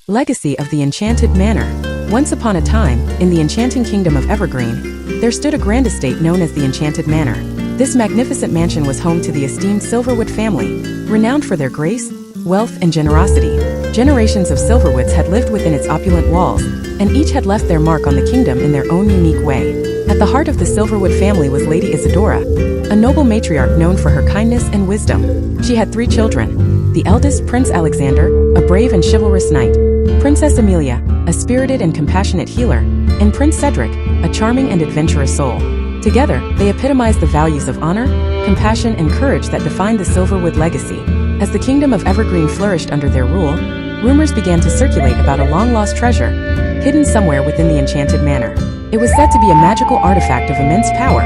Legacy of the Enchanted Manor. Once upon a time, in the enchanting kingdom of Evergreen, there stood a grand estate known as the Enchanted Manor. This magnificent mansion was home to the esteemed Silverwood family, renowned for their grace, wealth, and generosity. Generations of Silverwoods had lived within its opulent walls, and each had left their mark on the kingdom in their own unique way. At the heart of the Silverwood family was Lady Isadora, a noble matriarch known for her kindness and wisdom. She had 3 children. The eldest, Prince Alexander, a brave and chivalrous knight; Princess Amelia, a spirited and compassionate healer; and Prince Cedric, a charming and adventurous soul. Together, they epitomized the values of honor, compassion, and courage that defined the Silverwood legacy. As the kingdom of Evergreen flourished under their rule, rumors began to circulate about a long-lost treasure, hidden somewhere within the Enchanted Manor. It was said to be a magical artifact of immense power,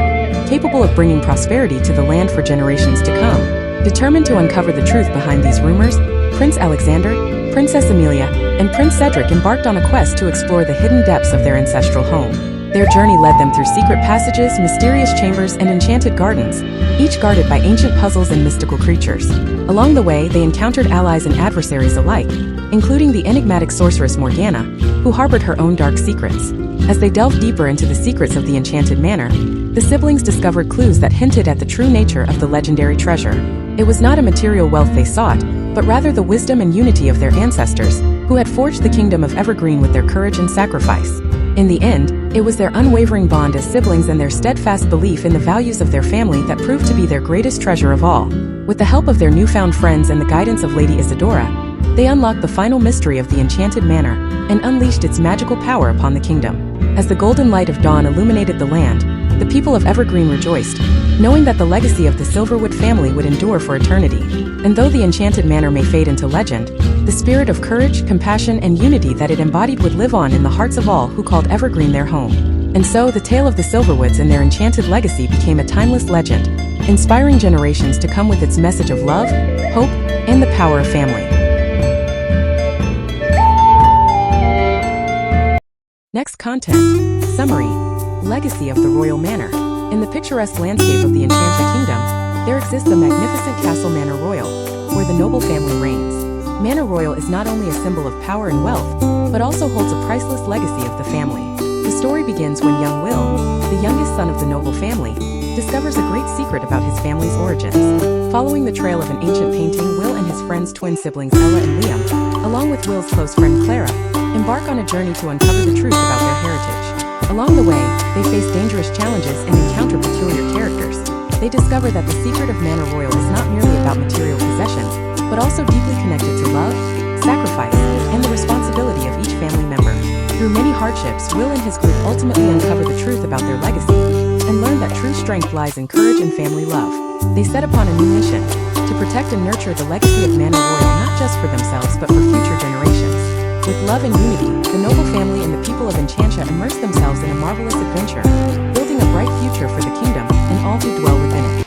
capable of bringing prosperity to the land for generations to come. Determined to uncover the truth behind these rumors, Prince Alexander, Princess Amelia, and Prince Cedric embarked on a quest to explore the hidden depths of their ancestral home. Their journey led them through secret passages, mysterious chambers, and enchanted gardens, each guarded by ancient puzzles and mystical creatures. Along the way, they encountered allies and adversaries alike, including the enigmatic sorceress Morgana, who harbored her own dark secrets. As they delved deeper into the secrets of the Enchanted Manor, the siblings discovered clues that hinted at the true nature of the legendary treasure. It was not a material wealth they sought, but rather the wisdom and unity of their ancestors, who had forged the kingdom of Evergreen with their courage and sacrifice. In the end, it was their unwavering bond as siblings and their steadfast belief in the values of their family that proved to be their greatest treasure of all. With the help of their newfound friends and the guidance of Lady Isadora, they unlocked the final mystery of the Enchanted Manor and unleashed its magical power upon the kingdom. As the golden light of dawn illuminated the land, the people of Evergreen rejoiced, knowing that the legacy of the Silverwood family would endure for eternity. And though the Enchanted Manor may fade into legend, the spirit of courage, compassion, and unity that it embodied would live on in the hearts of all who called Evergreen their home. And so, the tale of the Silverwoods and their enchanted legacy became a timeless legend, inspiring generations to come with its message of love, hope, and the power of family. Next content. Summary. Legacy of the Royal Manor. In the picturesque landscape of the Enchantia Kingdom, there exists a magnificent castle, Manor Royal, where the noble family reigns. Manor Royal is not only a symbol of power and wealth, but also holds a priceless legacy of the family. The story begins when young Will, the youngest son of the noble family, discovers a great secret about his family's origins. Following the trail of an ancient painting, Will and his friends' twin siblings Ella and Liam, along with Will's close friend Clara, embark on a journey to uncover the truth about their heritage. Along the way, they face dangerous challenges and encounter peculiar characters. They discover that the secret of Manor Royal is not merely about material possessions, but also deeply connected to love, sacrifice, and the responsibility of each family member. Through many hardships, Will and his group ultimately uncover the truth about their legacy and learn that true strength lies in courage and family love. They set upon a new mission, to protect and nurture the legacy of Manor Royal not just for themselves but for future generations. With love and unity, the noble family and the people of Enchantia immerse themselves in a marvelous adventure, building a bright future for the kingdom and all who dwell within it.